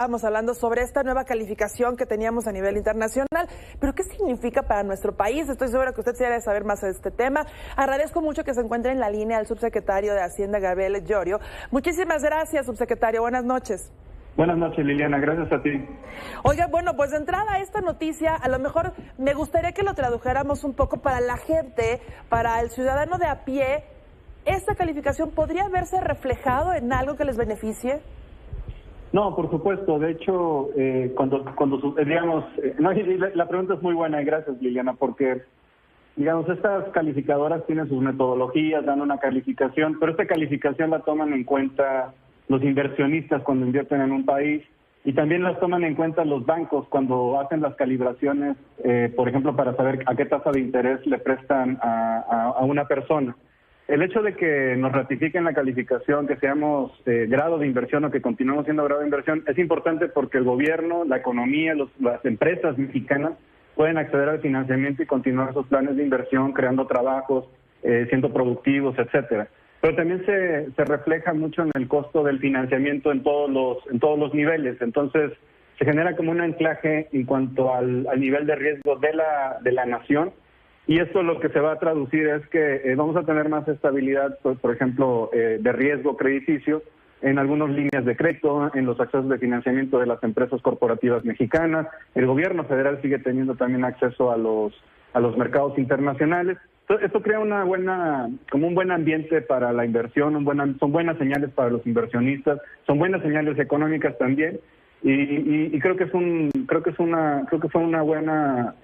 Estábamos hablando sobre esta nueva calificación que teníamos a nivel internacional, pero ¿qué significa para nuestro país? Estoy segura que usted quiere saber más de este tema. Agradezco mucho que se encuentre en la línea el subsecretario de Hacienda, Gabriel Llorio. Muchísimas gracias, subsecretario. Buenas noches. Buenas noches, Liliana. Gracias a ti. Oiga, bueno, pues de entrada esta noticia, a lo mejor me gustaría que lo tradujéramos un poco para la gente, para el ciudadano de a pie. ¿Esta calificación podría verse reflejado en algo que les beneficie? No, por supuesto. De hecho, digamos, no, la pregunta es muy buena y gracias, Liliana, porque, digamos, estas calificadoras tienen sus metodologías, dan una calificación, pero esta calificación la toman en cuenta los inversionistas cuando invierten en un país y también las toman en cuenta los bancos cuando hacen las calibraciones, por ejemplo, para saber a qué tasa de interés le prestan a una persona. El hecho de que nos ratifiquen la calificación, que seamos grado de inversión o que continuemos siendo grado de inversión, es importante porque el gobierno, la economía, las empresas mexicanas pueden acceder al financiamiento y continuar sus planes de inversión, creando trabajos, siendo productivos, etcétera. Pero también se refleja mucho en el costo del financiamiento en todos los niveles. Entonces, se genera como un anclaje en cuanto al nivel de riesgo de la nación. Y esto lo que se va a traducir es que vamos a tener más estabilidad, por ejemplo, de riesgo crediticio en algunas líneas de crédito, en los accesos de financiamiento de las empresas corporativas mexicanas. El gobierno federal sigue teniendo también acceso a los mercados internacionales. Esto crea como un buen ambiente para la inversión, son buenas señales para los inversionistas, son buenas señales económicas también. Y creo que fue una buena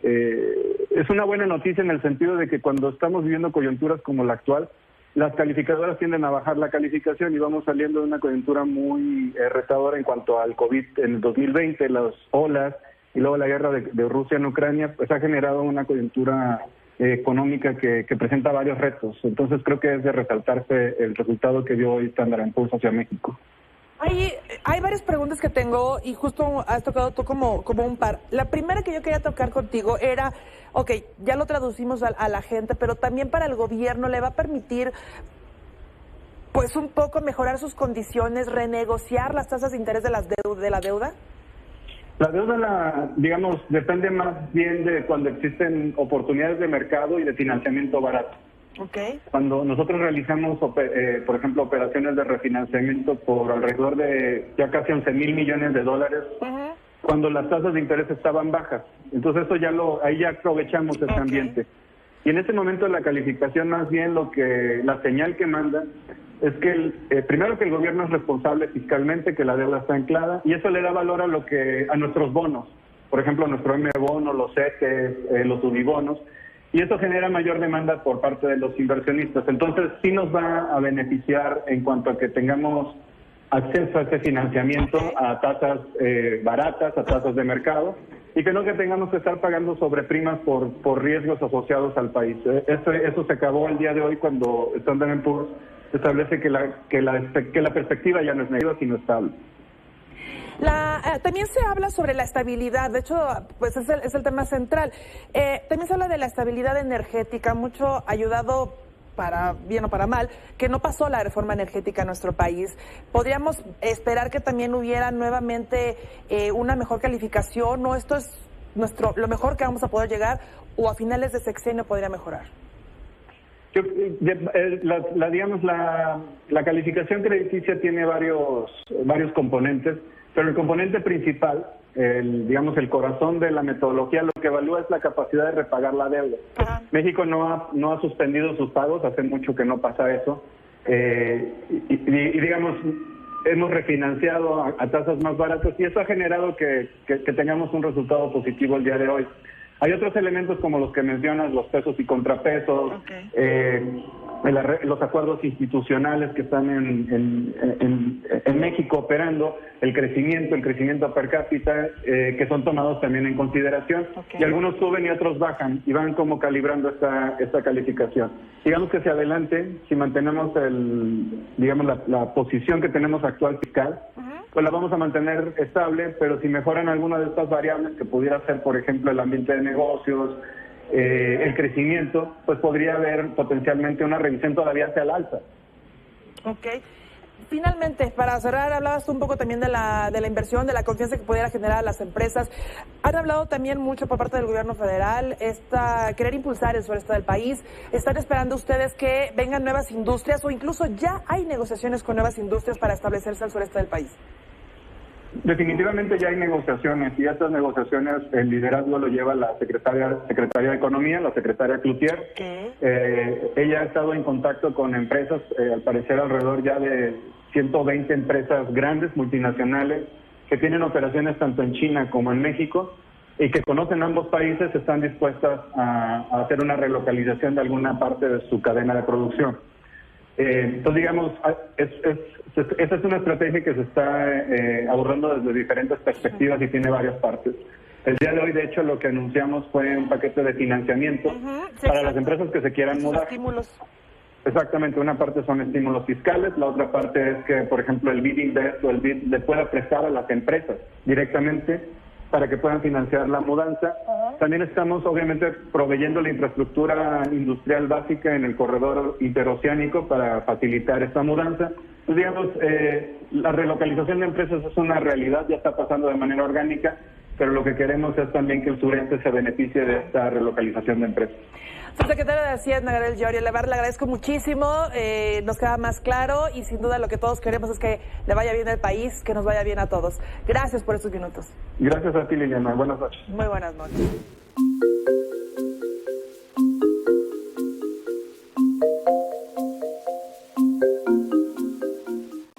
noticia en el sentido de que cuando estamos viviendo coyunturas como la actual, las calificadoras tienden a bajar la calificación y vamos saliendo de una coyuntura muy retadora en cuanto al COVID en el 2020, las olas y luego la guerra de Rusia en Ucrania, pues ha generado una coyuntura económica que presenta varios retos. Entonces creo que es de resaltarse el resultado que dio hoy Standard & Poor's hacia México. Hay varias preguntas que tengo y justo has tocado tú como un par. La primera que yo quería tocar contigo era, ok, ya lo traducimos a la gente, pero también para el gobierno le va a permitir pues un poco mejorar sus condiciones, renegociar las tasas de interés de la deuda. La deuda, digamos, depende más bien de cuando existen oportunidades de mercado y de financiamiento barato. Okay. Cuando nosotros realizamos, por ejemplo, operaciones de refinanciamiento por alrededor de ya casi 11,000 millones de dólares, cuando las tasas de interés estaban bajas. Entonces eso ahí ya aprovechamos ese ambiente. Y en ese momento la calificación, más bien la señal que manda es que primero que el gobierno es responsable fiscalmente, que la deuda está anclada, y eso le da valor a nuestros bonos, por ejemplo, nuestro M-bono, los CETES, los unibonos, y eso genera mayor demanda por parte de los inversionistas. Entonces sí nos va a beneficiar en cuanto a que tengamos acceso a este financiamiento a tasas baratas, a tasas de mercado, y que no que tengamos que estar pagando sobreprimas por riesgos asociados al país. Eso se acabó el día de hoy cuando Standard & Poor's establece que la perspectiva ya no es negativa, sino estable. También se habla sobre la estabilidad, de hecho, pues es el tema central. También se habla de la estabilidad energética, mucho ayudado, para bien o para mal, que no pasó la reforma energética en nuestro país. ¿Podríamos esperar que también hubiera nuevamente una mejor calificación, o esto es lo mejor que vamos a poder llegar, o a finales de sexenio podría mejorar? Digamos, la calificación crediticia tiene varios componentes, pero el componente principal, digamos el corazón de la metodología, lo que evalúa es la capacidad de repagar la deuda. México no ha suspendido sus pagos, hace mucho que no pasa eso, y digamos, hemos refinanciado a tasas más baratas y eso ha generado que tengamos un resultado positivo el día de hoy. Hay otros elementos como los que mencionas, los pesos y contrapesos, los acuerdos institucionales que están en México operando, el crecimiento per cápita, que son tomados también en consideración. Y algunos suben y otros bajan y van como calibrando esta calificación. Digamos que hacia adelante, si mantenemos la posición que tenemos actual fiscal, pues la vamos a mantener estable, pero si mejoran alguna de estas variables, que pudiera ser, por ejemplo, el ambiente de negocios, el crecimiento, pues podría haber potencialmente una revisión todavía hacia el alza. Ok. Finalmente, para cerrar, hablabas tú un poco también de la inversión, de la confianza que pudiera generar a las empresas. Han hablado también mucho por parte del gobierno federal, querer impulsar el sureste del país. ¿Están esperando ustedes que vengan nuevas industrias o incluso ya hay negociaciones con nuevas industrias para establecerse al sureste del país? Definitivamente ya hay negociaciones y estas negociaciones el liderazgo lo lleva la Secretaría de Economía, la secretaria Cloutier. Ella ha estado en contacto con empresas, al parecer alrededor ya de 120 empresas grandes, multinacionales, que tienen operaciones tanto en China como en México y que conocen ambos países, están dispuestas a hacer una relocalización de alguna parte de su cadena de producción. Entonces, digamos, esa es una estrategia que se está abordando desde diferentes perspectivas y tiene varias partes. El día de hoy, de hecho, lo que anunciamos fue un paquete de financiamiento para las empresas que se quieran mudar. Estímulos. Exactamente, una parte son estímulos fiscales, la otra parte es que, por ejemplo, el BID Invest o el BID le pueda prestar a las empresas directamente para que puedan financiar la mudanza. También estamos, obviamente, proveyendo la infraestructura industrial básica en el corredor interoceánico para facilitar esta mudanza. Pues, digamos, la relocalización de empresas es una realidad, ya está pasando de manera orgánica, pero lo que queremos es también que el sureste se beneficie de esta relocalización de empresas. Subsecretario de Hacienda, Gabriel Llorio, le agradezco muchísimo, nos queda más claro y sin duda lo que todos queremos es que le vaya bien al país, que nos vaya bien a todos. Gracias por estos minutos. Gracias a ti, Liliana. Buenas noches. Muy buenas noches.